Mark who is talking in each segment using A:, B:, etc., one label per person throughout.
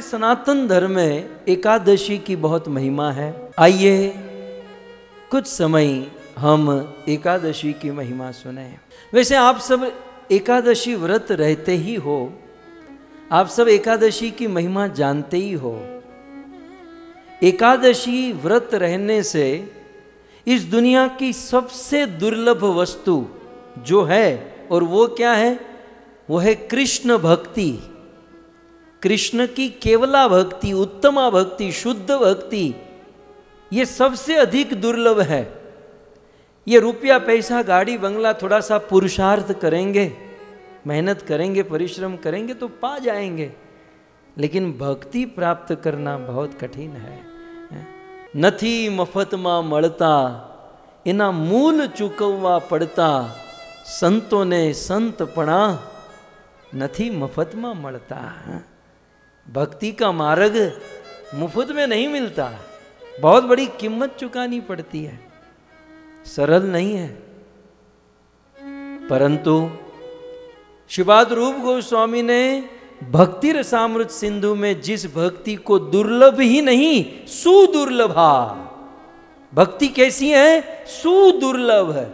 A: सनातन धर्म में एकादशी की बहुत महिमा है। आइए कुछ समय हम एकादशी की महिमा सुने। वैसे आप सब एकादशी व्रत रहते ही हो, आप सब एकादशी की महिमा जानते ही हो। एकादशी व्रत रहने से इस दुनिया की सबसे दुर्लभ वस्तु जो है, और वो क्या है, वो है कृष्ण भक्ति। कृष्ण की केवला भक्ति, उत्तमा भक्ति, शुद्ध भक्ति, ये सबसे अधिक दुर्लभ है। ये रुपया पैसा गाड़ी बंगला थोड़ा सा पुरुषार्थ करेंगे, मेहनत करेंगे, परिश्रम करेंगे तो पा जाएंगे, लेकिन भक्ति प्राप्त करना बहुत कठिन है। नथी मफतमा मळता, एना मूल चूकववा पड़ता, संतों ने संतपणा नथी मफतमा मळता। भक्ति का मार्ग मुफ्त में नहीं मिलता, बहुत बड़ी कीमत चुकानी पड़ती है, सरल नहीं है। परंतु श्रीपाद रूप गोस्वामी ने भक्ति रसामृत सिंधु में जिस भक्ति को दुर्लभ ही नहीं सुदुर्लभा, भक्ति कैसी है, सुदुर्लभ है,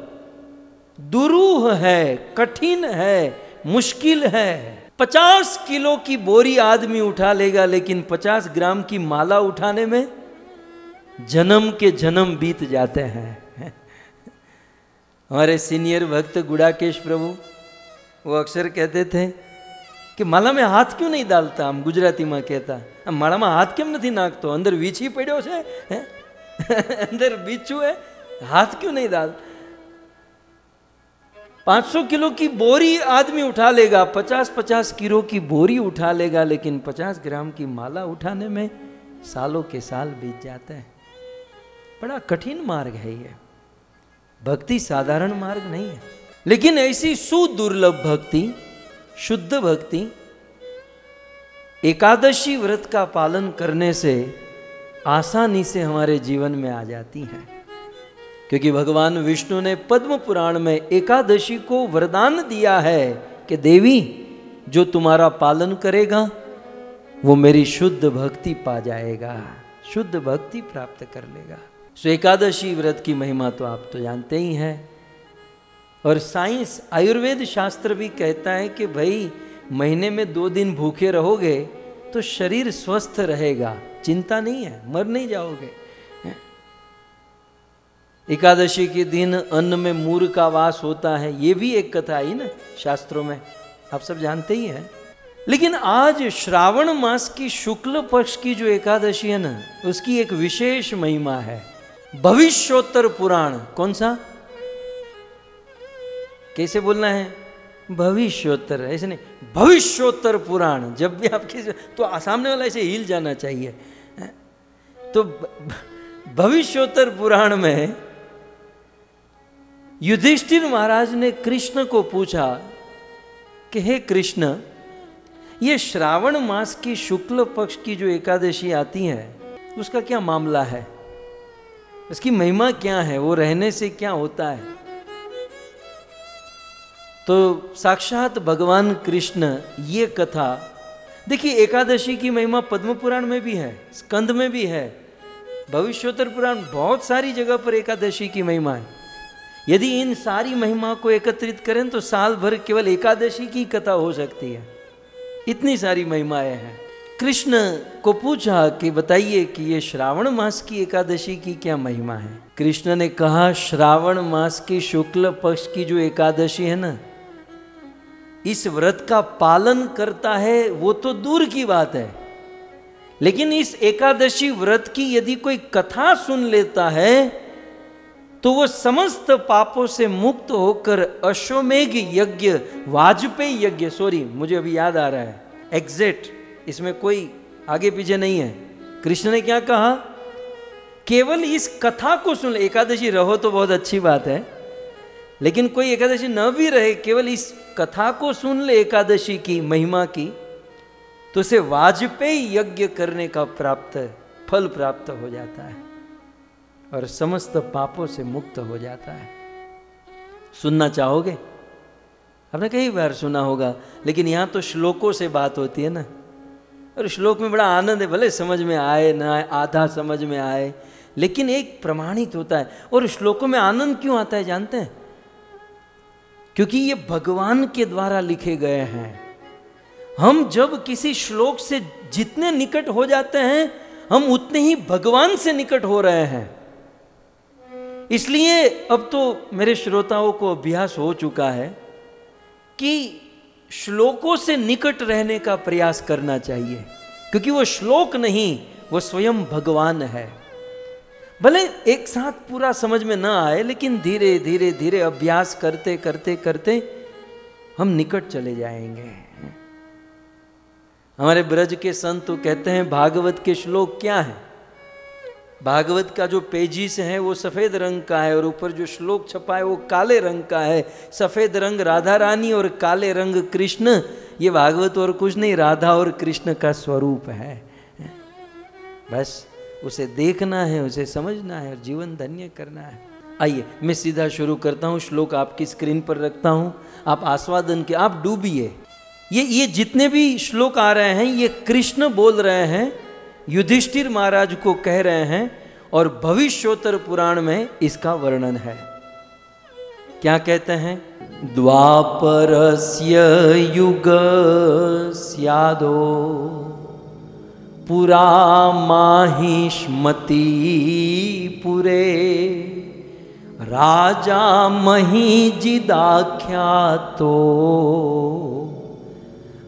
A: दुरूह है, कठिन है, मुश्किल है। 50 किलो की बोरी आदमी उठा लेगा, लेकिन 50 ग्राम की माला उठाने में जन्म के जन्म बीत जाते हैं। हमारे सीनियर भक्त गुड़ाकेश प्रभु वो अक्सर कहते थे कि माला में हाथ क्यों नहीं डालता, हम गुजराती में कहता, माला में हाथ क्यों नहीं नाखतो, अंदर वीछी पड़्यो छे, अंदर बीचू है, हाथ क्यों नहीं डाल। 500 किलो की बोरी आदमी उठा लेगा, 50-50 किलो की बोरी उठा लेगा, लेकिन 50 ग्राम की माला उठाने में सालों के साल बीत जाते हैं। बड़ा कठिन मार्ग है ये, भक्ति साधारण मार्ग नहीं है। लेकिन ऐसी सुदुर्लभ भक्ति, शुद्ध भक्ति, एकादशी व्रत का पालन करने से आसानी से हमारे जीवन में आ जाती है। क्योंकि भगवान विष्णु ने पद्म पुराण में एकादशी को वरदान दिया है कि देवी, जो तुम्हारा पालन करेगा वो मेरी शुद्ध भक्ति पा जाएगा, शुद्ध भक्ति प्राप्त कर लेगा। सो एकादशी व्रत की महिमा तो आप तो जानते ही हैं। और साइंस, आयुर्वेद शास्त्र भी कहता है कि भाई महीने में 2 दिन भूखे रहोगे तो शरीर स्वस्थ रहेगा, चिंता नहीं है, मर नहीं जाओगे। एकादशी के दिन अन्न में मूर का वास होता है, ये भी एक कथा आई ना शास्त्रों में, आप सब जानते ही हैं। लेकिन आज श्रावण मास की शुक्ल पक्ष की जो एकादशी है ना, उसकी एक विशेष महिमा है। भविष्योत्तर पुराण, कौन सा, कैसे बोलना है, भविष्योत्तर, ऐसे नहीं, भविष्योत्तर पुराण। जब भी आपके तो सामने वाला ऐसे हिल जाना चाहिए। तो भविष्योत्तर पुराण में युधिष्ठिर महाराज ने कृष्ण को पूछा कि हे कृष्ण, ये श्रावण मास की शुक्ल पक्ष की जो एकादशी आती है उसका क्या मामला है, उसकी महिमा क्या है, वो रहने से क्या होता है। तो साक्षात भगवान कृष्ण ये कथा, देखिए एकादशी की महिमा पद्म पुराण में भी है, स्कंद में भी है, भविष्योत्तर पुराण, बहुत सारी जगह पर एकादशी की महिमा है। यदि इन सारी महिमा को एकत्रित करें तो साल भर केवल एकादशी की कथा हो सकती है, इतनी सारी महिमाएं हैं। कृष्ण को पूछा कि बताइए कि ये श्रावण मास की एकादशी की क्या महिमा है। कृष्ण ने कहा, श्रावण मास की शुक्ल पक्ष की जो एकादशी है ना, इस व्रत का पालन करता है वो तो दूर की बात है, लेकिन इस एकादशी व्रत की यदि कोई कथा सुन लेता है तो वो समस्त पापों से मुक्त होकर अश्वमेघ यज्ञ, वाजपेयी यज्ञ, सॉरी मुझे अभी याद आ रहा है एग्जैक्ट, इसमें कोई आगे पीछे नहीं है। कृष्ण ने क्या कहा, केवल इस कथा को सुन ले, एकादशी रहो तो बहुत अच्छी बात है, लेकिन कोई एकादशी न भी रहे, केवल इस कथा को सुन ले एकादशी की महिमा की, तो उसे वाजपेयी यज्ञ करने का फल प्राप्त हो जाता है और समस्त पापों से मुक्त हो जाता है। सुनना चाहोगे? आपने कई बार सुना होगा, लेकिन यहाँ तो श्लोकों से बात होती है ना, और श्लोक में बड़ा आनंद है, भले समझ में आए ना आए, आधा समझ में आए, लेकिन एक प्रमाणित होता है। और श्लोकों में आनंद क्यों आता है जानते हैं? क्योंकि ये भगवान के द्वारा लिखे गए हैं। हम जब किसी श्लोक से जितने निकट हो जाते हैं, हम उतने ही भगवान से निकट हो रहे हैं। इसलिए अब तो मेरे श्रोताओं को अभ्यास हो चुका है कि श्लोकों से निकट रहने का प्रयास करना चाहिए, क्योंकि वो श्लोक नहीं, वो स्वयं भगवान है। भले एक साथ पूरा समझ में ना आए, लेकिन धीरे धीरे धीरे अभ्यास करते करते करते हम निकट चले जाएंगे। हमारे ब्रज के संत तो कहते हैं भागवत के श्लोक क्या है? भागवत का जो पेजिस है वो सफेद रंग का है, और ऊपर जो श्लोक छपा है वो काले रंग का है। सफेद रंग राधा रानी और काले रंग कृष्ण। ये भागवत और कुछ नहीं, राधा और कृष्ण का स्वरूप है। बस उसे देखना है, उसे समझना है और जीवन धन्य करना है। आइए मैं सीधा शुरू करता हूँ। श्लोक आपकी स्क्रीन पर रखता हूँ, आप आस्वादन के, आप डूबिए। ये जितने भी श्लोक आ रहे हैं ये कृष्ण बोल रहे हैं, युधिष्ठिर महाराज को कह रहे हैं, और भविष्योत्तर पुराण में इसका वर्णन है। क्या कहते हैं? द्वापरस्य युगस्यादो पुरा माहिष्मती पुरे राजा महीजिदाख्यातो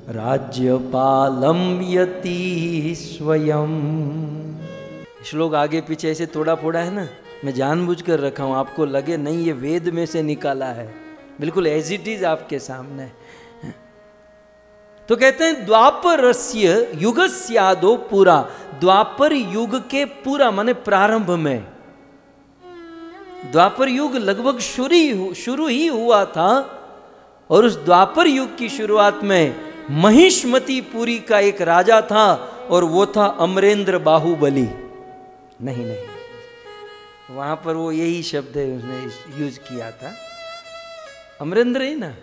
A: राज्यपालम यति स्वयं। श्लोक आगे पीछे ऐसे थोड़ा फोड़ा है ना, मैं जानबूझकर रखा हूं, आपको लगे नहीं ये वेद में से निकाला है, बिल्कुल एज इट इज आपके सामने। तो कहते हैं द्वापरस्य युगस्यादो पुरा, द्वापर युग के पूरा माने प्रारंभ में। द्वापर युग लगभग शुरू ही हुआ था, और उस द्वापर युग की शुरुआत में महिष्मतीपुरी का एक राजा था, और वो था अमरेंद्र बाहुबली। नहीं, वहां पर वो यही शब्द है उसने यूज किया था। अमरेंद्र ही ना,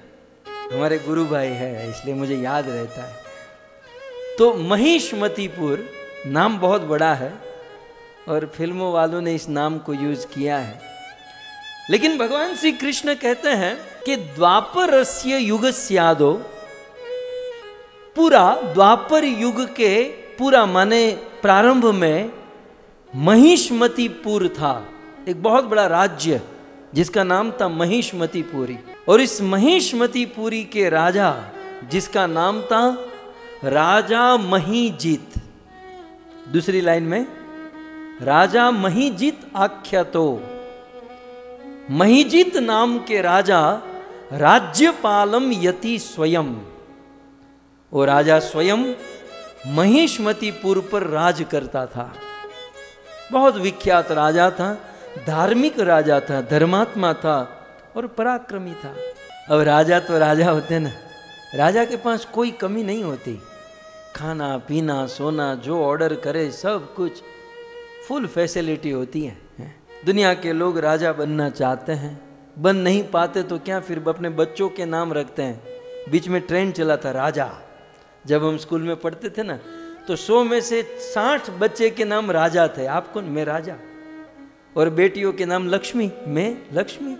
A: हमारे गुरु भाई है, इसलिए मुझे याद रहता है। तो महिष्मतीपुर नाम बहुत बड़ा है, और फिल्मों वालों ने इस नाम को यूज किया है। लेकिन भगवान श्री कृष्ण कहते हैं कि द्वापरस्य युगस्यादो, पूरा द्वापर युग के पूरा माने प्रारंभ में महिष्मतीपुर था, एक बहुत बड़ा राज्य जिसका नाम था महिष्मतीपुरी। और इस महिष्मतीपुरी के राजा जिसका नाम था राजा महीजित, दूसरी लाइन में राजा महीजित आख्यातो, महीजित नाम के राजा राज्यपालम यति स्वयं, वो राजा स्वयं महिष्मतीपुर पर राज करता था। बहुत विख्यात राजा था, धार्मिक राजा था, धर्मात्मा था और पराक्रमी था। अब राजा तो राजा होते ना, राजा के पास कोई कमी नहीं होती, खाना पीना सोना जो ऑर्डर करे सब कुछ फुल फैसिलिटी होती है। दुनिया के लोग राजा बनना चाहते हैं, बन नहीं पाते तो क्या फिर अपने बच्चों के नाम रखते हैं। बीच में ट्रेंड चला था राजा, जब हम स्कूल में पढ़ते थे ना, तो 100 में से 60 बच्चे के नाम राजा थे। आप कौन? मैं राजा। और बेटियों के नाम लक्ष्मी, मैं लक्ष्मी।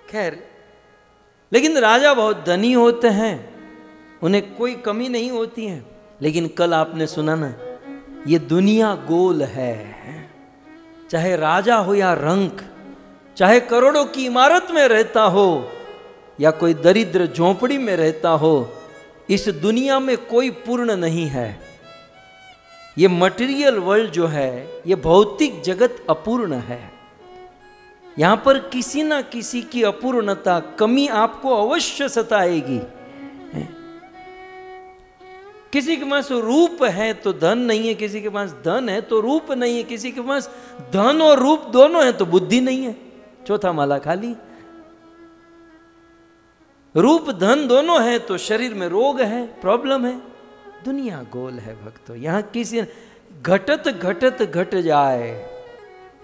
A: खैर, लेकिन राजा बहुत धनी होते हैं, उन्हें कोई कमी नहीं होती है। लेकिन कल आपने सुना ना, ये दुनिया गोल है, चाहे राजा हो या रंक, चाहे करोड़ों की इमारत में रहता हो या कोई दरिद्र झोंपड़ी में रहता हो, इस दुनिया में कोई पूर्ण नहीं है। ये मटेरियल वर्ल्ड जो है, ये भौतिक जगत अपूर्ण है। यहां पर किसी ना किसी की अपूर्णता, कमी आपको अवश्य सताएगी। किसी के पास रूप है तो धन नहीं है, किसी के पास धन है तो रूप नहीं है, किसी के पास धन और रूप दोनों है तो बुद्धि नहीं है, चौथा माला खाली। रूप धन दोनों है तो शरीर में रोग है, प्रॉब्लम है। दुनिया गोल है भक्तों, यहां किसी घटत घटत घट जाए।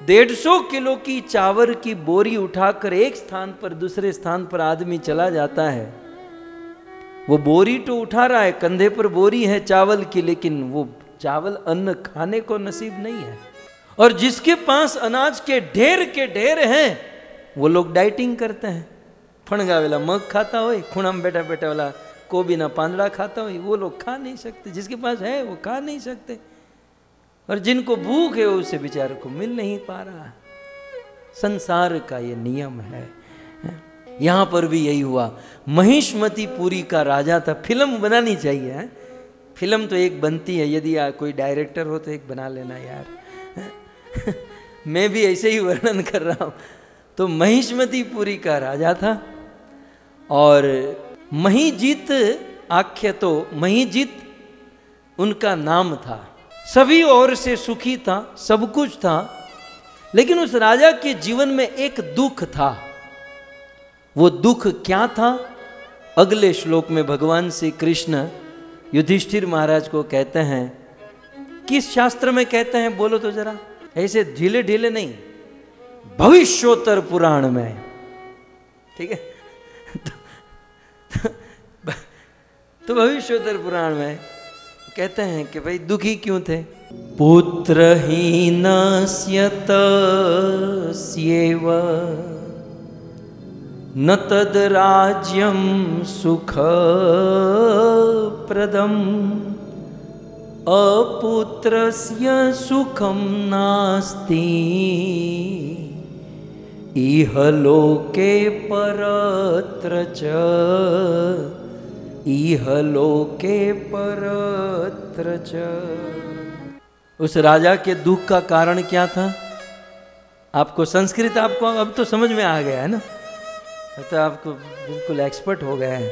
A: 150 किलो की चावल की बोरी उठाकर एक स्थान पर दूसरे स्थान पर आदमी चला जाता है, वो बोरी तो उठा रहा है, कंधे पर बोरी है चावल की, लेकिन वो चावल अन्न खाने को नसीब नहीं है। और जिसके पास अनाज के ढेर हैं, वो लोग डाइटिंग करते हैं। फणगा वाला मग खाता हो, खुणाम बेटा बेटा वाला कोबी ना पांदड़ा खाता हो, वो लोग खा नहीं सकते। जिसके पास है वो खा नहीं सकते, और जिनको भूख है उसे बेचारे को मिल नहीं पा रहा। संसार का ये नियम है। यहां पर भी यही हुआ। महिष्मतीपुरी का राजा था। फिल्म बनानी चाहिए है? फिल्म तो एक बनती है, यदि कोई डायरेक्टर हो तो एक बना लेना यार। मैं भी ऐसे ही वर्णन कर रहा हूं। तो महिष्मतीपुरी का राजा था, और महीजीत आख्य, तो महीजीत उनका नाम था। सभी ओर से सुखी था, सब कुछ था, लेकिन उस राजा के जीवन में एक दुख था। वो दुख क्या था? अगले श्लोक में भगवान श्री कृष्ण युधिष्ठिर महाराज को कहते हैं। किस शास्त्र में कहते हैं बोलो तो जरा, ऐसे ढीले ढीले नहीं, भविष्योत्तर पुराण में, ठीक है? तो भविष्योत्तर पुराण में कहते हैं कि भाई दुखी क्यों थे? पुत्रहीनस्य तस्यैव न तद राज्यं सुखप्रदम् अपुत्रस्य सुखं नास्ति इह लोके परत्र च इह लोके परत्र च। उस राजा के दुख का कारण क्या था? आपको संस्कृत आपको अब तो समझ में आ गया है ना, तो आपको बिल्कुल एक्सपर्ट हो गया है।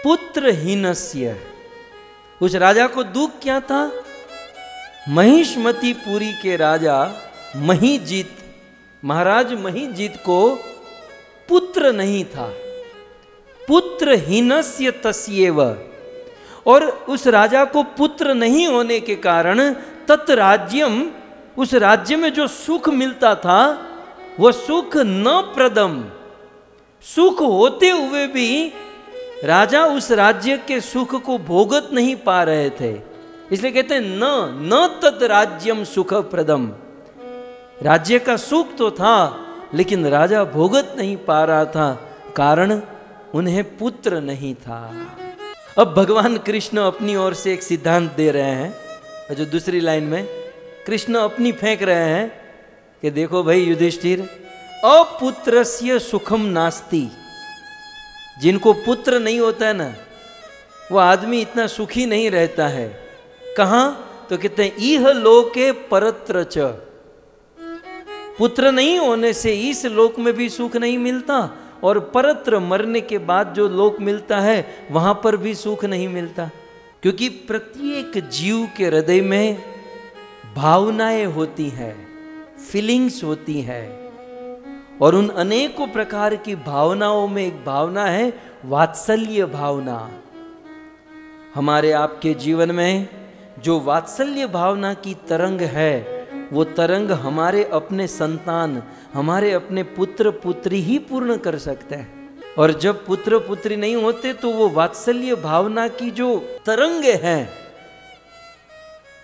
A: पुत्रहीनस्य, उस राजा को दुख क्या था? महिष्मतीपुरी के राजा महीजीत, महाराज महीजीत को पुत्र नहीं था। पुत्रहीनस्य तस्यैव, और उस राजा को पुत्र नहीं होने के कारण तत् राज्यम, उस राज्य में जो सुख मिलता था वह सुख न प्रदम, सुख होते हुए भी राजा उस राज्य के सुख को भोगत नहीं पा रहे थे। इसलिए कहते हैं न तत् राज्यम सुख प्रदम। राज्य का सुख तो था लेकिन राजा भोगत नहीं पा रहा था, कारण उन्हें पुत्र नहीं था। अब भगवान कृष्ण अपनी ओर से एक सिद्धांत दे रहे हैं, और जो दूसरी लाइन में कृष्ण अपनी फेंक रहे हैं कि देखो भाई युधिष्ठिर, अपुत्रस्य सुखम नास्ति। जिनको पुत्र नहीं होता है ना, वो आदमी इतना सुखी नहीं रहता है। कहाँ? तो कहते हैं इह लोके परत्र च। पुत्र नहीं होने से इस लोक में भी सुख नहीं मिलता, और परत्र मरने के बाद जो लोक मिलता है वहां पर भी सुख नहीं मिलता। क्योंकि प्रत्येक जीव के हृदय में भावनाएं होती हैं, फीलिंग्स होती हैं, और उन अनेकों प्रकार की भावनाओं में एक भावना है वात्सल्य भावना। हमारे आपके जीवन में जो वात्सल्य भावना की तरंग है, वो तरंग हमारे अपने संतान, हमारे अपने पुत्र पुत्री ही पूर्ण कर सकते हैं। और जब पुत्र पुत्री नहीं होते तो वो वात्सल्य भावना की जो तरंग है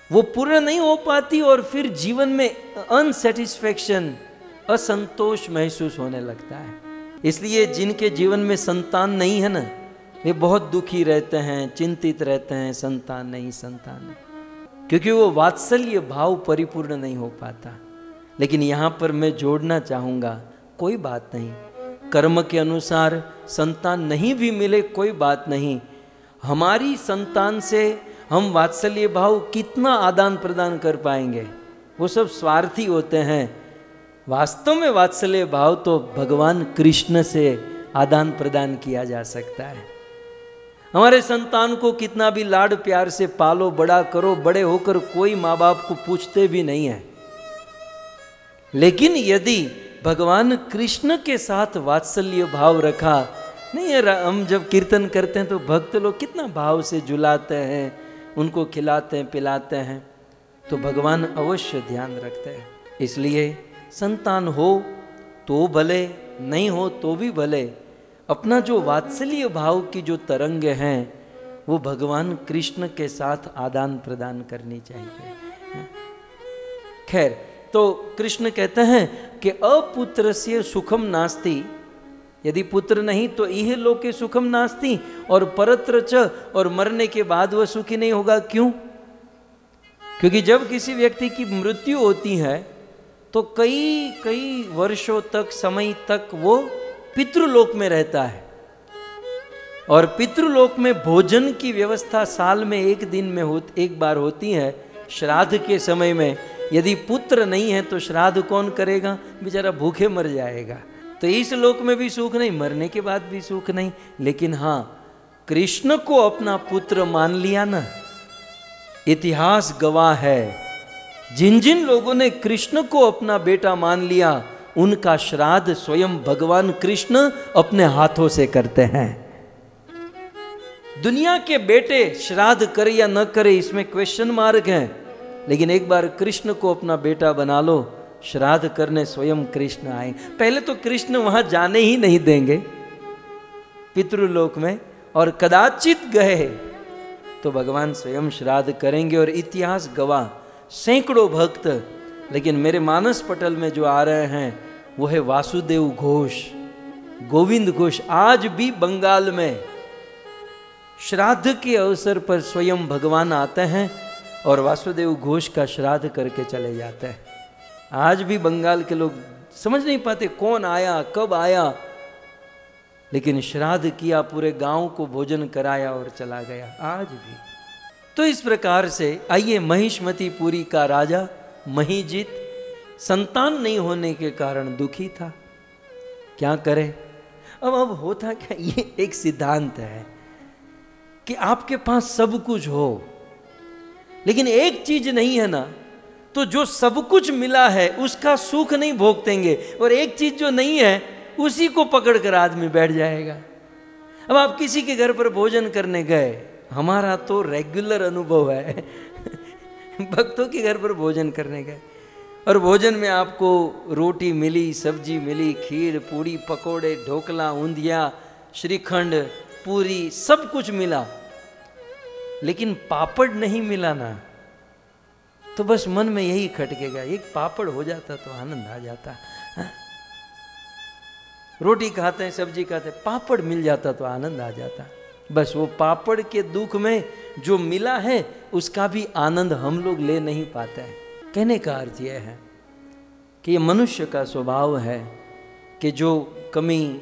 A: वो पूर्ण नहीं हो पाती, और फिर जीवन में अनसेटिस्फैक्शन, असंतोष महसूस होने लगता है। इसलिए जिनके जीवन में संतान नहीं है ना, वे बहुत दुखी रहते हैं, चिंतित रहते हैं, संतान नहीं संतान नहीं, क्योंकि वो वात्सल्य भाव परिपूर्ण नहीं हो पाता। लेकिन यहाँ पर मैं जोड़ना चाहूँगा, कोई बात नहीं, कर्म के अनुसार संतान नहीं भी मिले कोई बात नहीं। हमारी संतान से हम वात्सल्य भाव कितना आदान प्रदान कर पाएंगे? वो सब स्वार्थी होते हैं। वास्तव में वात्सल्य भाव तो भगवान कृष्ण से आदान प्रदान किया जा सकता है। हमारे संतान को कितना भी लाड प्यार से पालो, बड़ा करो, बड़े होकर कोई माँ बाप को पूछते भी नहीं है। लेकिन यदि भगवान कृष्ण के साथ वात्सल्य भाव रखा, नहीं है, हम जब कीर्तन करते हैं तो भक्त लोग कितना भाव से झुलाते हैं, उनको खिलाते हैं, पिलाते हैं, तो भगवान अवश्य ध्यान रखते हैं। इसलिए संतान हो तो भले, नहीं हो तो भी भले, अपना जो वात्सल्य भाव की जो तरंग हैं वो भगवान कृष्ण के साथ आदान प्रदान करनी चाहिए। खैर, तो कृष्ण कहते हैं कि अपुत्रस्य सुखम नास्ति, यदि पुत्र नहीं तो इह लोके सुखम नास्ति, और परत्र च, और मरने के बाद वह सुखी नहीं होगा। क्यों? क्योंकि जब किसी व्यक्ति की मृत्यु होती है तो कई कई वर्षों तक, समय तक वो पितृलोक में रहता है, और पितृलोक में भोजन की व्यवस्था साल में एक बार होती है, श्राद्ध के समय में। यदि पुत्र नहीं है तो श्राद्ध कौन करेगा? बेचारा भूखे मर जाएगा। तो इस लोक में भी सुख नहीं, मरने के बाद भी सुख नहीं। लेकिन हाँ, कृष्ण को अपना पुत्र मान लिया ना, इतिहास गवाह है, जिन जिन लोगों ने कृष्ण को अपना बेटा मान लिया उनका श्राद्ध स्वयं भगवान कृष्ण अपने हाथों से करते हैं। दुनिया के बेटे श्राद्ध करे या न करे इसमें क्वेश्चन मार्क है, लेकिन एक बार कृष्ण को अपना बेटा बना लो, श्राद्ध करने स्वयं कृष्ण आए। पहले तो कृष्ण वहां जाने ही नहीं देंगे पितृलोक में, और कदाचित गए तो भगवान स्वयं श्राद्ध करेंगे। और इतिहास गवाह, सैकड़ों भक्त, लेकिन मेरे मानस पटल में जो आ रहे हैं वो है वासुदेव घोष, गोविंद घोष। आज भी बंगाल में श्राद्ध के अवसर पर स्वयं भगवान आते हैं और वासुदेव घोष का श्राद्ध करके चले जाते हैं। आज भी बंगाल के लोग समझ नहीं पाते कौन आया, कब आया, लेकिन श्राद्ध किया, पूरे गांव को भोजन कराया और चला गया आज भी। तो इस प्रकार से आइए, महिष्मतीपुरी का राजा महीजित संतान नहीं होने के कारण दुखी था, क्या करे। अब होता क्या, ये एक सिद्धांत है कि आपके पास सब कुछ हो लेकिन एक चीज नहीं है ना, तो जो सब कुछ मिला है उसका सुख नहीं भोगतेंगे, और एक चीज जो नहीं है उसी को पकड़ कर आदमी बैठ जाएगा। अब आप किसी के घर पर भोजन करने गए, हमारा तो रेगुलर अनुभव है भक्तों के घर पर भोजन करने गए और भोजन में आपको रोटी मिली, सब्जी मिली, खीर, पूड़ी, पकोड़े, ढोकला, ऊंधिया, श्रीखंड, पूरी, सब कुछ मिला, लेकिन पापड़ नहीं मिला ना, तो बस मन में यही खटकेगा, एक पापड़ हो जाता तो आनंद आ जाता। हाँ? रोटी खाते हैं, सब्जी खाते हैं, पापड़ मिल जाता तो आनंद आ जाता। बस वो पापड़ के दुख में जो मिला है उसका भी आनंद हम लोग ले नहीं पाते हैं। कहने का अर्थ यह है कि ये मनुष्य का स्वभाव है कि जो कमी,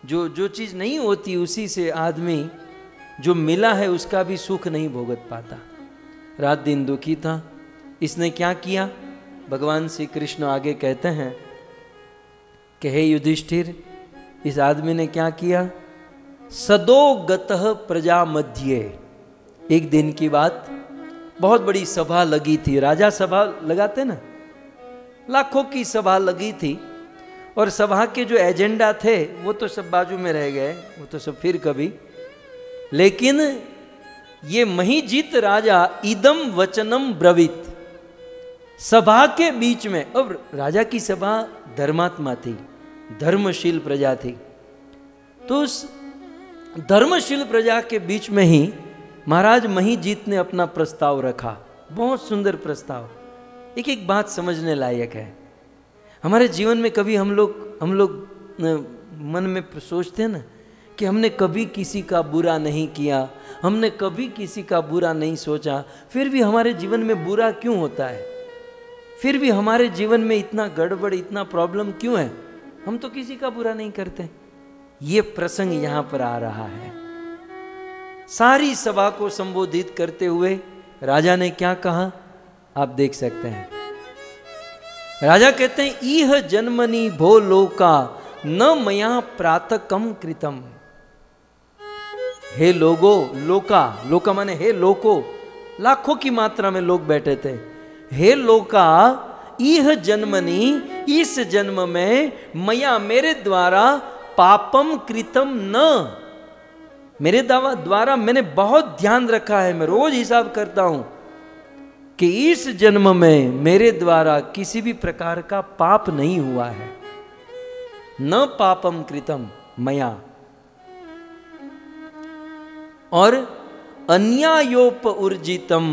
A: जो चीज़ नहीं होती उसी से आदमी जो मिला है उसका भी सुख नहीं भोगत पाता। रात दिन दुखी था, इसने क्या किया? भगवान श्री कृष्ण आगे कहते हैं कि हे युधिष्ठिर, इस आदमी ने क्या किया? सदो गतः प्रजा मध्य। एक दिन की बात, बहुत बड़ी सभा लगी थी, राजा सभा लगाते ना, लाखों की सभा लगी थी, और सभा के जो एजेंडा थे वो तो सब बाजू में रह गए, वो तो सब फिर कभी। लेकिन ये महीजित राजा इदम वचनम ब्रवीत, सभा के बीच में, अब राजा की सभा धर्मात्मा थी, धर्मशील प्रजा थी, तो उस धर्मशील प्रजा के बीच में ही महाराज महीजित ने अपना प्रस्ताव रखा। बहुत सुंदर प्रस्ताव। एक एक बात समझने लायक है। हमारे जीवन में कभी हम लोग मन में सोचते हैं ना कि हमने कभी किसी का बुरा नहीं किया, हमने कभी किसी का बुरा नहीं सोचा, फिर भी हमारे जीवन में बुरा क्यों होता है, फिर भी हमारे जीवन में इतना गड़बड़, इतना प्रॉब्लम क्यों है, हम तो किसी का बुरा नहीं करते। ये प्रसंग यहां पर आ रहा है। सारी सभा को संबोधित करते हुए राजा ने क्या कहा, आप देख सकते हैं। राजा कहते हैं, इह जन्मनि भो लोका न मया प्रातकम कृतम। हे लोगो, लोका माने हे लोको, लाखों की मात्रा में लोग बैठे थे। हे लोका, इह जन्मनि, इस जन्म में, मया मेरे द्वारा, पापम कृतम न, मेरे द्वारा मैंने बहुत ध्यान रखा है, मैं रोज हिसाब करता हूं कि इस जन्म में मेरे द्वारा किसी भी प्रकार का पाप नहीं हुआ है। न पापम कृतम, मया, और अन्यायोप ऊर्जितम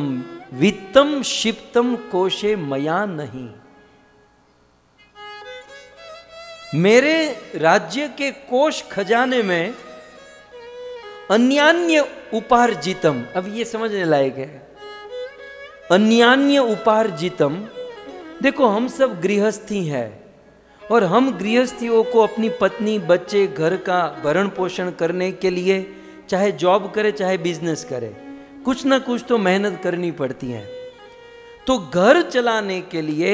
A: वित्तम क्षिप्तम कोशे मया नहीं। मेरे राज्य के कोष खजाने में अन्यान्य उपार्जितम, अब ये समझने लायक है, अन्यान्य उपार्जितम। देखो हम सब गृहस्थी हैं और हम गृहस्थियों को अपनी पत्नी बच्चे घर का भरण पोषण करने के लिए चाहे जॉब करे चाहे बिजनेस करे, कुछ ना कुछ तो मेहनत करनी पड़ती है। तो घर चलाने के लिए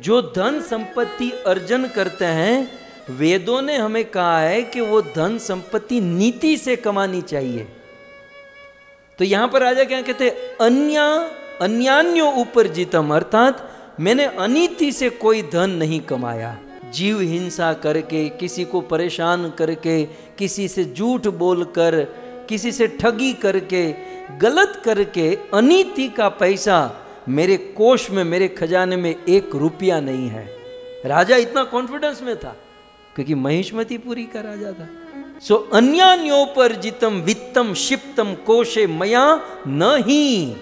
A: जो धन संपत्ति अर्जन करते हैं, वेदों ने हमें कहा है कि वो धन संपत्ति नीति से कमानी चाहिए। तो यहां पर राजा क्या कहते हैं, अन्यान्यो उपर्जितम, अर्थात मैंने अनीति से कोई धन नहीं कमाया। जीव हिंसा करके, किसी को परेशान करके, किसी से झूठ बोलकर, किसी से ठगी करके, गलत करके अनीति का पैसा मेरे कोष में, मेरे खजाने में 1 रुपया नहीं है। राजा इतना कॉन्फिडेंस में था क्योंकि महिष्मतीपुरी का राजा था। सो अन्यान्योपर्जितम वित्तम क्षिप्तम कोशे मया नहीं,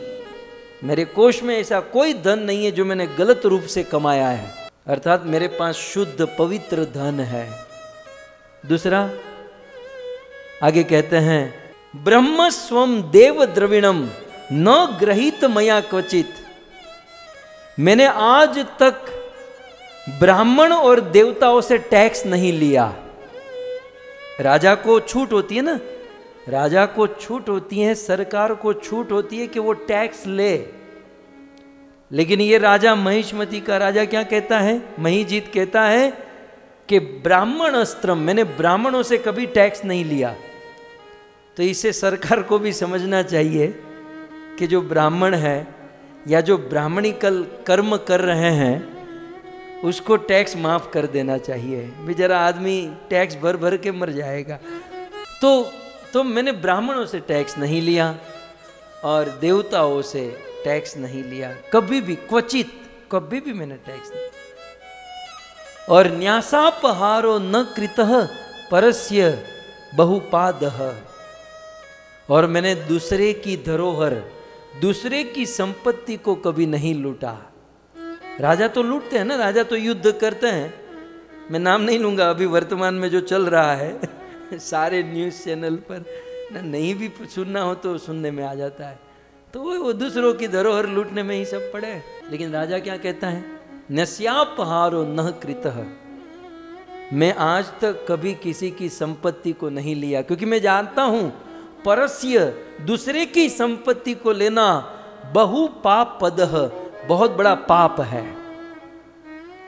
A: मेरे कोष में ऐसा कोई धन नहीं है जो मैंने गलत रूप से कमाया है, अर्थात मेरे पास शुद्ध पवित्र धन है। दूसरा आगे कहते हैं, ब्रह्म स्वम देव द्रविणम न ग्रहित मया क्वचित, मैंने आज तक ब्राह्मण और देवताओं से टैक्स नहीं लिया। राजा को छूट होती है ना, राजा को छूट होती है, सरकार को छूट होती है कि वो टैक्स ले, लेकिन ये राजा महिष्मती का राजा क्या कहता है, महिजीत कहता है कि ब्राह्मण अस्त्रम, मैंने ब्राह्मणों से कभी टैक्स नहीं लिया। तो इससे सरकार को भी समझना चाहिए कि जो ब्राह्मण है या जो ब्राह्मणिकल कर्म कर रहे हैं उसको टैक्स माफ कर देना चाहिए। बेचारा आदमी टैक्स भर भर के मर जाएगा। तो मैंने ब्राह्मणों से टैक्स नहीं लिया और देवताओं से टैक्स नहीं लिया, कभी भी, क्वचित, कभी भी मैंने टैक्स नहीं। और न्यासापहारो न कृतः परस्य बहुपादः, और मैंने दूसरे की धरोहर, दूसरे की संपत्ति को कभी नहीं लूटा। राजा तो लूटते हैं ना, राजा तो युद्ध करते हैं। मैं नाम नहीं लूंगा, अभी वर्तमान में जो चल रहा है सारे न्यूज़ चैनल पर ना, नहीं भी सुनना हो तो सुनने में आ जाता है। तो वो दूसरों की धरोहर लूटने में ही सब पड़े। लेकिन राजा क्या कहता है, नस्यापहारो न कृतः, मैं आज तक कभी किसी की संपत्ति को नहीं लिया, क्योंकि मैं जानता हूं परस्य, दूसरे की संपत्ति को लेना, बहु पाप पदह, बहुत बड़ा पाप है।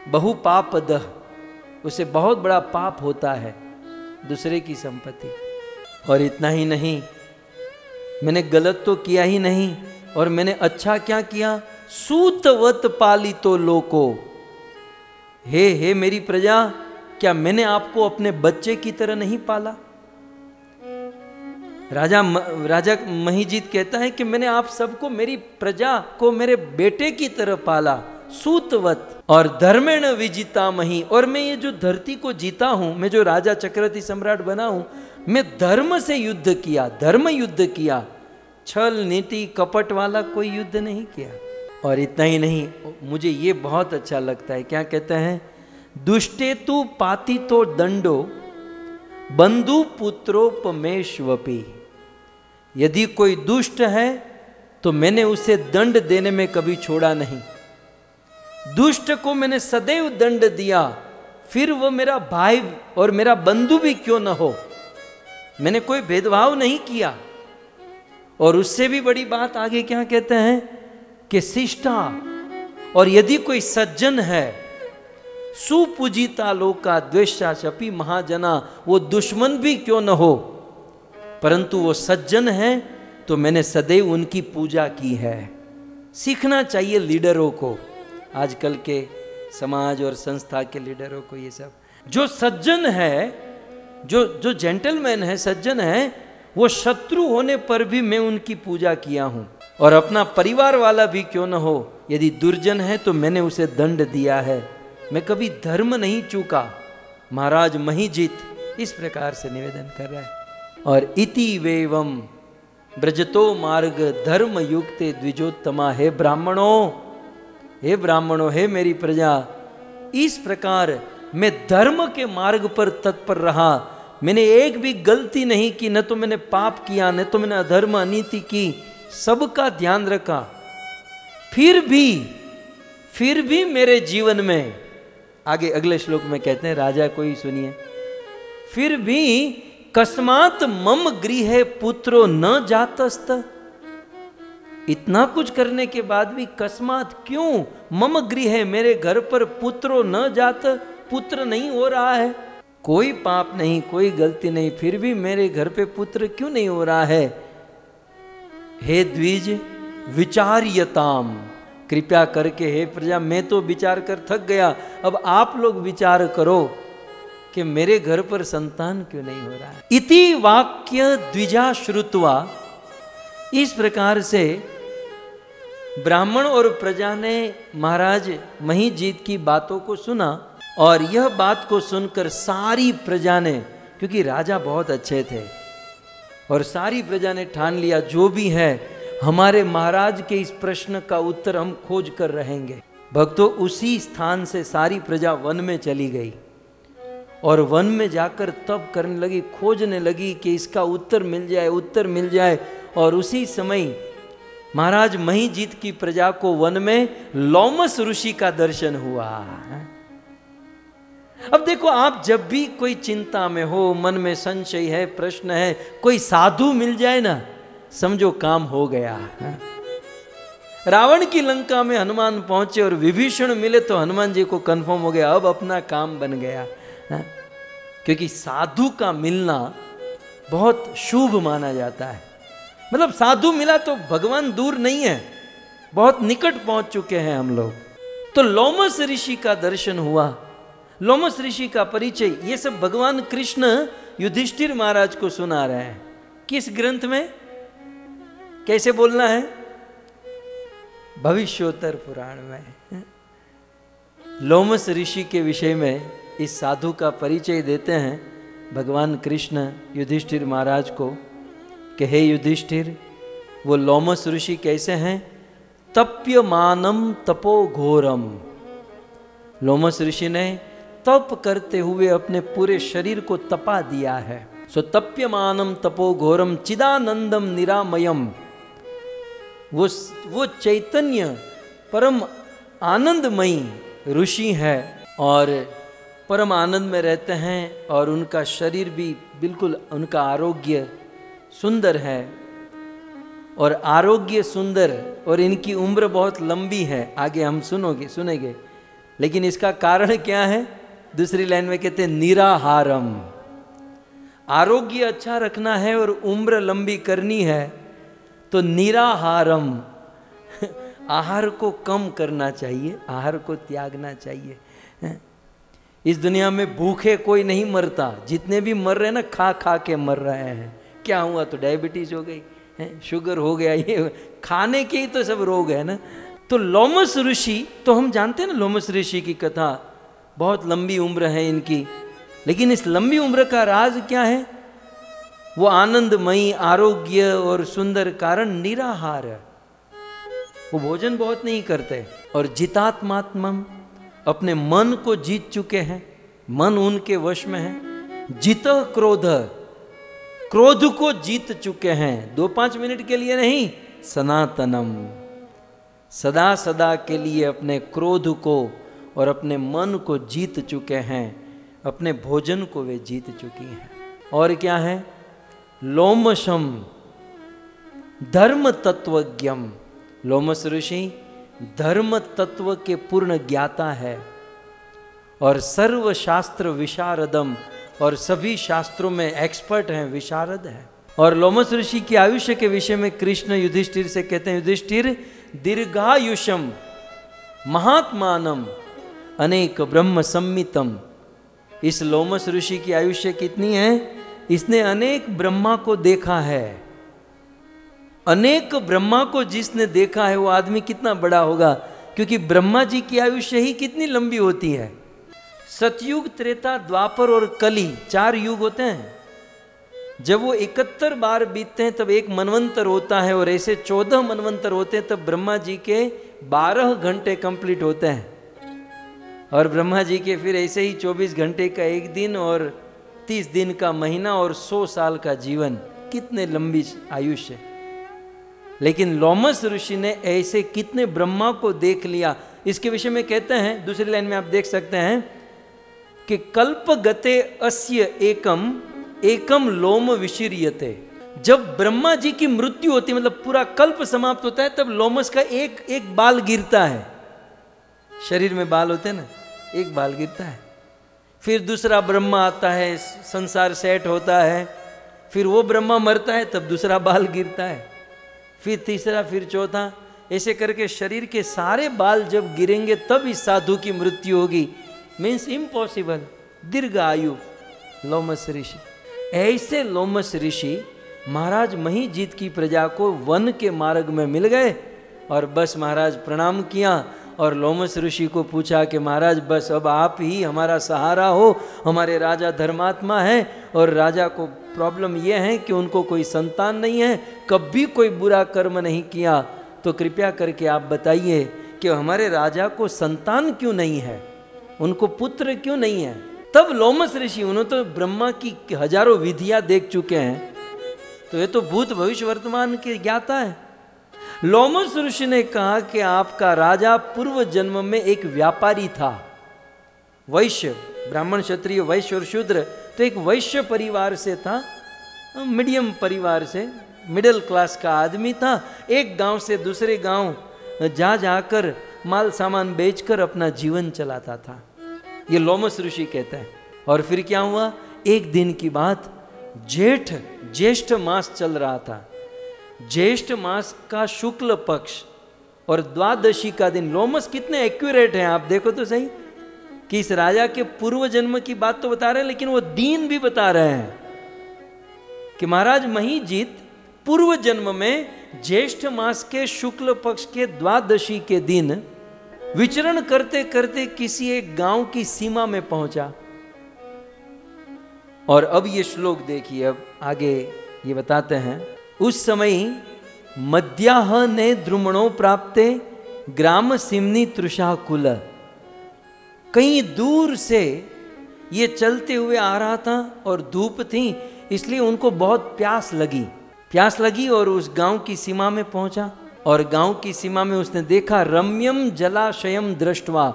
A: बहु पापदह, उसे बहुत बड़ा पाप होता है दूसरे की संपत्ति। और इतना ही नहीं, मैंने गलत तो किया ही नहीं, और मैंने अच्छा क्या किया, सूतवत पालितो लोको, हे मेरी प्रजा, क्या मैंने आपको अपने बच्चे की तरह नहीं पाला। राजा महिजीत कहता है कि मैंने आप सबको, मेरी प्रजा को मेरे बेटे की तरह पाला, सूतवत, और धर्मेण विजिता मही, और मैं ये जो धरती को जीता हूं, मैं जो राजा चक्रवर्ती सम्राट बना हूं, मैं धर्म से युद्ध किया, धर्म युद्ध किया, छल नीति कपट वाला कोई युद्ध नहीं किया। और इतना ही नहीं, मुझे ये बहुत अच्छा लगता है, क्या कहते हैं, दुष्टेतु पातितो दंडो बंधु पुत्रोपमेश्वपी, यदि कोई दुष्ट है तो मैंने उसे दंड देने में कभी छोड़ा नहीं। दुष्ट को मैंने सदैव दंड दिया, फिर वो मेरा भाई और मेरा बंधु भी क्यों न हो, मैंने कोई भेदभाव नहीं किया। और उससे भी बड़ी बात आगे क्या कहते हैं कि शिष्टा, और यदि कोई सज्जन है, सुपूजिता लोका द्वेषा शपी महाजना, वो दुश्मन भी क्यों न हो परंतु वो सज्जन है, तो मैंने सदैव उनकी पूजा की है। सीखना चाहिए लीडरों को, आजकल के समाज और संस्था के लीडरों को, ये सब जो सज्जन है, जो जेंटलमैन है, सज्जन है, वो शत्रु होने पर भी मैं उनकी पूजा किया हूं। और अपना परिवार वाला भी क्यों न हो, यदि दुर्जन है तो मैंने उसे दंड दिया है, मैं कभी धर्म नहीं चूका। महाराज महिजीत इस प्रकार से निवेदन कर रहा है। और इति वेवम ब्रजतो मार्ग धर्म युक्ते द्विजोत्तमा, हे ब्राह्मणों, हे मेरी प्रजा, इस प्रकार मैं धर्म के मार्ग पर तत्पर रहा। मैंने एक भी गलती नहीं की, न तो मैंने पाप किया, न तो मैंने अधर्म अनीति की, सबका ध्यान रखा। फिर भी मेरे जीवन में, आगे अगले श्लोक में कहते हैं, राजा कोई सुनिए, फिर भी कस्मात मम गृहे पुत्रो न जातस्त, इतना कुछ करने के बाद भी कस्मात क्यों, मम गृहे मेरे घर पर पुत्रो न जात, पुत्र नहीं हो रहा है, कोई पाप नहीं, कोई गलती नहीं, फिर भी मेरे घर पे पुत्र क्यों नहीं हो रहा है। हे द्विज विचार्यताम, कृपया करके हे प्रजा, मैं तो विचार कर थक गया, अब आप लोग विचार करो कि मेरे घर पर संतान क्यों नहीं हो रहा है। इति वाक्य द्विजा श्रुत्वा, इस प्रकार से ब्राह्मण और प्रजा ने महाराज महीजीत की बातों को सुना, और यह बात को सुनकर सारी प्रजा ने, क्योंकि राजा बहुत अच्छे थे, और सारी प्रजा ने ठान लिया जो भी है हमारे महाराज के इस प्रश्न का उत्तर हम खोज कर रहेंगे। भक्तों, उसी स्थान से सारी प्रजा वन में चली गई, और वन में जाकर तप करने लगी, खोजने लगी कि इसका उत्तर मिल जाए। और उसी समय महाराज महीजीत की प्रजा को वन में लोमस ऋषि का दर्शन हुआ। अब देखो, आप जब भी कोई चिंता में हो, मन में संशय है, प्रश्न है, कोई साधु मिल जाए ना, समझो काम हो गया। रावण की लंका में हनुमान पहुंचे और विभीषण मिले तो हनुमान जी को कंफर्म हो गया, अब अपना काम बन गया। क्योंकि साधु का मिलना बहुत शुभ माना जाता है। मतलब साधु मिला तो भगवान दूर नहीं है, बहुत निकट पहुंच चुके हैं हम लोग। तो लोमस ऋषि का दर्शन हुआ, लोमस ऋषि का परिचय, ये सब भगवान कृष्ण युधिष्ठिर महाराज को सुना रहे हैं। किस ग्रंथ में, कैसे बोलना है, भविष्योत्तर पुराण में लोमस ऋषि के विषय में इस साधु का परिचय देते हैं भगवान कृष्ण युधिष्ठिर महाराज को कि हे युधिष्ठिर, वो लोमस ऋषि कैसे हैं, तप्यमानम तपो घोरम, लोमस ऋषि ने तप करते हुए अपने पूरे शरीर को तपा दिया है। सो तप्यमानम तपो घोरम चिदानंदम निरामयम, वो चैतन्य परम आनंदमयी ऋषि है और परम आनंद में रहते हैं, और उनका शरीर भी बिल्कुल, उनका आरोग्य सुंदर है, और आरोग्य सुंदर, और इनकी उम्र बहुत लंबी है, आगे हम सुनेंगे। लेकिन इसका कारण क्या है, दूसरी लाइन में कहते हैं निराहारम, आरोग्य अच्छा रखना है और उम्र लंबी करनी है तो निराहारम, आहार को कम करना चाहिए, आहार को त्यागना चाहिए। इस दुनिया में भूखे कोई नहीं मरता, जितने भी मर रहे हैं ना, खा खा के मर रहे हैं। क्या हुआ, तो डायबिटीज हो गई, शुगर हो गया, ये खाने के ही तो सब रोग है ना। तो लोमस ऋषि, तो हम जानते हैं ना लोमस ऋषि की कथा, बहुत लंबी उम्र है इनकी, लेकिन इस लंबी उम्र का राज क्या है, वो आनंदमयी आरोग्य और सुंदर कारण निराहार, वो भोजन बहुत नहीं करते, और जितात्मात्मम, अपने मन को जीत चुके हैं, मन उनके वश में है। जित क्रोध, क्रोध को जीत चुके हैं, 2-5 मिनट के लिए नहीं, सनातनम, सदा सदा के लिए अपने क्रोध को और अपने मन को जीत चुके हैं, अपने भोजन को वे जीत चुकी हैं। और क्या है, लोमशम धर्म तत्वज्ञम, लोमस ऋषि धर्म तत्व के पूर्ण ज्ञाता है, और सर्व शास्त्र विशारदम, और सभी शास्त्रों में एक्सपर्ट हैं, विशारद है। और लोमस ऋषि की आयुष्य के विषय में कृष्ण युधिष्ठिर से कहते हैं, युधिष्ठिर दीर्घायुषम महात्मानम अनेक ब्रह्म सम्मितम, इस लोमस ऋषि की आयुष्य कितनी है, इसने अनेक ब्रह्मा को देखा है। अनेक ब्रह्मा को जिसने देखा है वो आदमी कितना बड़ा होगा, क्योंकि ब्रह्मा जी की आयुष्य ही कितनी लंबी होती है, सतयुग, त्रेता, द्वापर और कली 4 युग होते हैं। जब वो 71 बार बीतते हैं तब एक मनवंतर होता है, और ऐसे 14 मनवंतर होते हैं तब ब्रह्मा जी के 12 घंटे कंप्लीट होते हैं, और ब्रह्मा जी के फिर ऐसे ही 24 घंटे का एक दिन और 30 दिन का महीना और 100 साल का जीवन। कितने लंबी आयुष्य। लेकिन लोमस ऋषि ने ऐसे कितने ब्रह्मा को देख लिया। इसके विषय में कहते हैं, दूसरी लाइन में आप देख सकते हैं कि कल्प गते अस्य एकम एकम लोम विशीर्यते। जब ब्रह्मा जी की मृत्यु होती है, मतलब पूरा कल्प समाप्त होता है, तब लोमस का एक एक बाल गिरता है। शरीर में बाल होते हैं ना, एक बाल गिरता है। फिर दूसरा ब्रह्मा आता है, संसार सेट होता है, फिर वो ब्रह्मा मरता है तब दूसरा बाल गिरता है, फिर तीसरा, फिर चौथा, ऐसे करके शरीर के सारे बाल जब गिरेंगे तब इस साधु की मृत्यु होगी। मीन्स इम्पॉसिबल, दीर्घ आयु। लोमस ऋषि, ऐसे लोमस ऋषि महाराज महीजीत की प्रजा को वन के मार्ग में मिल गए, और बस महाराज प्रणाम किया और लोमस ऋषि को पूछा कि महाराज बस अब आप ही हमारा सहारा हो, हमारे राजा धर्मात्मा हैं, और राजा को प्रॉब्लम यह है कि उनको कोई संतान नहीं है, कभी कोई बुरा कर्म नहीं किया, तो कृपया करके आप बताइए कि हमारे राजा को संतान क्यों नहीं है, उनको पुत्र क्यों नहीं है। तब लोमस ऋषि, उन्होंने तो ब्रह्मा की हजारों विधियां देख चुके हैं, तो ये तो भूत भविष्य वर्तमान के ज्ञाता है। लोमस ऋषि ने कहा कि आपका राजा पूर्व जन्म में एक व्यापारी था, वैश्य, ब्राह्मण, क्षत्रिय, वैश्य और शूद्र, तो एक वैश्य परिवार से था, मीडियम परिवार से, मिडिल क्लास का आदमी था। एक गांव से दूसरे गांव जा जाकर माल सामान बेचकर अपना जीवन चलाता था, ये लोमस ऋषि कहते हैं। और फिर क्या हुआ, एक दिन की बात, ज्येष्ठ मास चल रहा था, ज्येष्ठ मास का शुक्ल पक्ष और द्वादशी का दिन। लोमस कितने एक्यूरेट हैं, आप देखो तो सही, कि इस राजा के पूर्व जन्म की बात तो बता रहे हैं, लेकिन वो दिन भी बता रहे हैं कि महाराज महीजीत पूर्व जन्म में ज्येष्ठ मास के शुक्ल पक्ष के द्वादशी के दिन विचरण करते करते किसी एक गांव की सीमा में पहुंचा। और अब ये श्लोक देखिए, अब आगे ये बताते हैं, उस समय मध्याह ने द्रुमणों प्राप्ते ग्राम सिमनी तृषा कुल। कहीं दूर से ये चलते हुए आ रहा था और धूप थी, इसलिए उनको बहुत प्यास लगी और उस गांव की सीमा में पहुंचा। और गांव की सीमा में उसने देखा रम्यम जलाशयम दृष्टवा,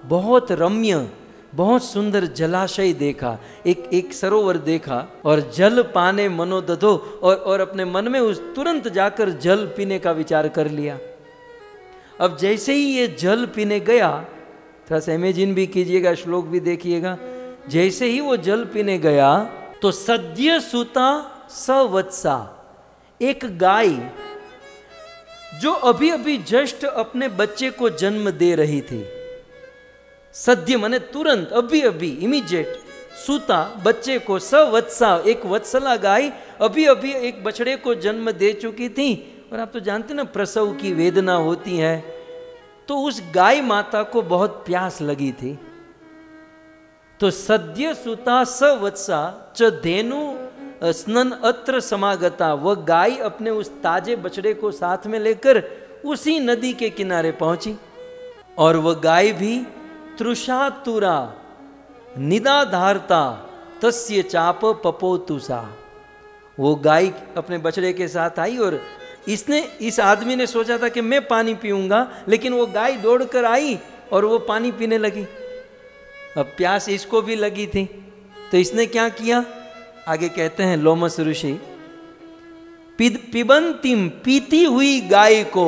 A: बहुत रम्य, बहुत सुंदर जलाशय देखा, एक सरोवर देखा, और जल पाने मनोदधो, और अपने मन में उस तुरंत जाकर जल पीने का विचार कर लिया। अब जैसे ही ये जल पीने गया, थोड़ा सा इमेजिन भी कीजिएगा, श्लोक भी देखिएगा, जैसे ही वो जल पीने गया तो सद्य सुता सवत्सा, एक गाय जो अभी अभी जस्ट अपने बच्चे को जन्म दे रही थी, सद्य माने तुरंत, अभी अभी, इमीडिएट, सूता बच्चे को, सवत्सा एक वत्सला गाय अभी अभी एक बछड़े को जन्म दे चुकी थी। और आप तो जानते ना प्रसव की वेदना होती है, तो उस गाय माता को बहुत प्यास लगी थी। तो सद्य सुता सवत्सा च धेनु स्नन अत्र समागता, वह गाय अपने उस ताजे बछड़े को साथ में लेकर उसी नदी के किनारे पहुंची। और वह गाय भी तृषातुरा निदाधारता तस्य चाप पपोतुसा, वो गाय अपने बछड़े के साथ आई और इस आदमी ने सोचा था कि मैं पानी पीऊंगा, लेकिन वो गाय दौड़कर आई और वो पानी पीने लगी। अब प्यास इसको भी लगी थी, तो इसने क्या किया, आगे कहते हैं लोमस ऋषि, पिबंतिम, पीती हुई गाय को,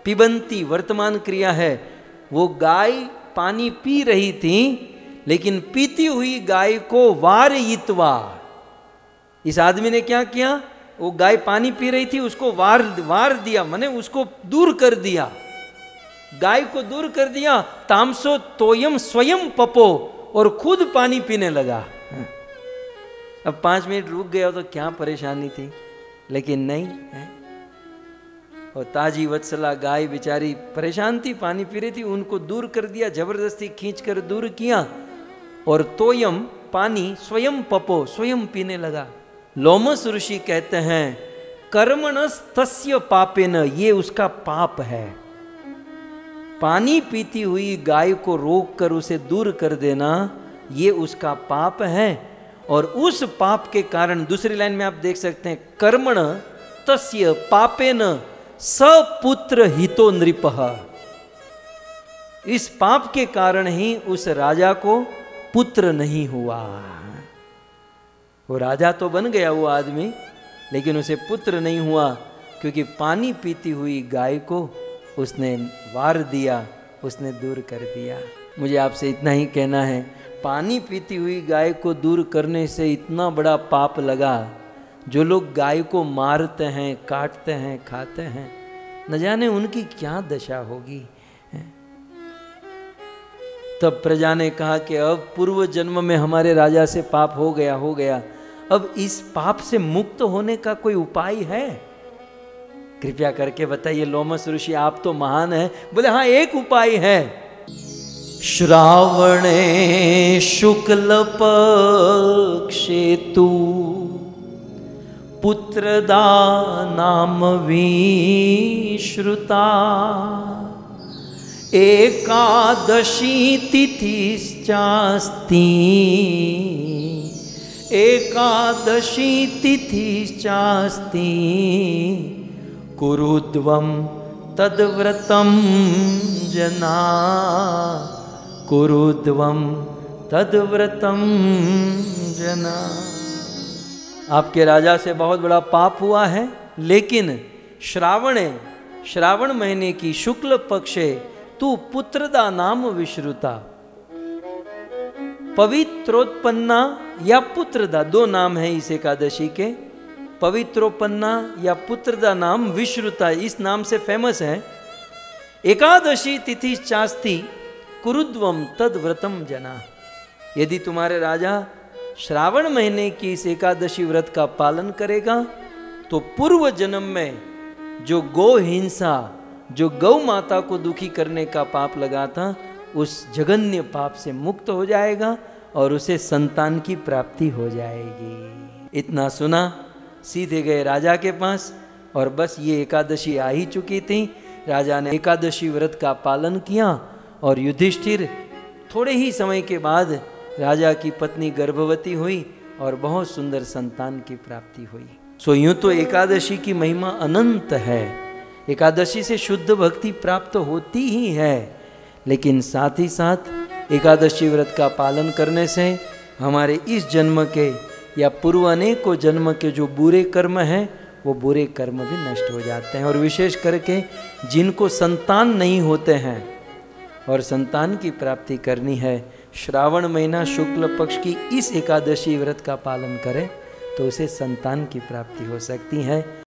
A: पिबंती वर्तमान क्रिया है, वो गाय पानी पी रही थी, लेकिन पीती हुई गाय को वारयित्वा, इस आदमी ने क्या किया, वो गाय पानी पी रही थी, उसको वार दिया, माने उसको दूर कर दिया, गाय को दूर कर दिया। तामसो तोयम स्वयं पपो, और खुद पानी पीने लगा। अब 5 मिनट रुक गया तो क्या परेशानी थी, लेकिन नहीं है। और ताजी वत्सला गाय बेचारी परेशान थी, पानी पी रही थी, उनको दूर कर दिया, जबरदस्ती खींचकर दूर किया। और तोयम पानी स्वयं पपो, स्वयं पीने लगा। लोमस ऋषि कहते हैं कर्मणस्तस्य पापेन, ये उसका पाप है। पानी पीती हुई गाय को रोक कर उसे दूर कर देना, ये उसका पाप है। और उस पाप के कारण दूसरी लाइन में आप देख सकते हैं कर्मण तस्य पापेन सपुत्र हितो नृपः, इस पाप के कारण ही उस राजा को पुत्र नहीं हुआ। वो राजा तो बन गया वो आदमी, लेकिन उसे पुत्र नहीं हुआ, क्योंकि पानी पीती हुई गाय को उसने वार दिया, उसने दूर कर दिया। मुझे आपसे इतना ही कहना है, पानी पीती हुई गाय को दूर करने से इतना बड़ा पाप लगा। जो लोग गाय को मारते हैं, काटते हैं, खाते हैं, न जाने उनकी क्या दशा होगी। तब प्रजा ने कहा कि अब पूर्व जन्म में हमारे राजा से पाप हो गया, अब इस पाप से मुक्त होने का कोई उपाय है? कृपया करके बताइए लोमस ऋषि, आप तो महान हैं। बोले हाँ, एक उपाय है। श्रावणे शुक्ल पक्षे तु पुत्रदानाम विश्रुता, एकादशी तिथिश्चास्ति, एकादशी तिथिश्चास्ति, कुरुध्वं तद्व्रतं जना, कुरुध्वं तद्व्रतं जना। आपके राजा से बहुत बड़ा पाप हुआ है, लेकिन श्रावण महीने की शुक्ल पक्षे तू पुत्रदा नाम विश्रुता, पवित्रोत्पन्ना या पुत्रदा, दो नाम है इस एकादशी के, पवित्रोत्पन्ना या पुत्रदा नाम विश्रुता, इस नाम से फेमस है। एकादशी तिथि चास्ति कुरुद्वम तद व्रतम जना, यदि तुम्हारे राजा श्रावण महीने की इस एकादशी व्रत का पालन करेगा तो पूर्व जन्म में जो गौ हिंसा, जो गौ माता को दुखी करने का पाप लगा था, उस जघन्य पाप से मुक्त हो जाएगा और उसे संतान की प्राप्ति हो जाएगी। इतना सुना, सीधे गए राजा के पास, और बस ये एकादशी आ ही चुकी थी। राजा ने एकादशी व्रत का पालन किया और युधिष्ठिर थोड़े ही समय के बाद राजा की पत्नी गर्भवती हुई और बहुत सुंदर संतान की प्राप्ति हुई। सो यूं तो एकादशी की महिमा अनंत है, एकादशी से शुद्ध भक्ति प्राप्त होती ही है, लेकिन साथ ही साथ एकादशी व्रत का पालन करने से हमारे इस जन्म के या पूर्व अनेकों जन्म के जो बुरे कर्म हैं वो बुरे कर्म भी नष्ट हो जाते हैं। और विशेष करके जिनको संतान नहीं होते हैं और संतान की प्राप्ति करनी है, श्रावण महीना शुक्ल पक्ष की इस एकादशी व्रत का पालन करें तो उसे संतान की प्राप्ति हो सकती है।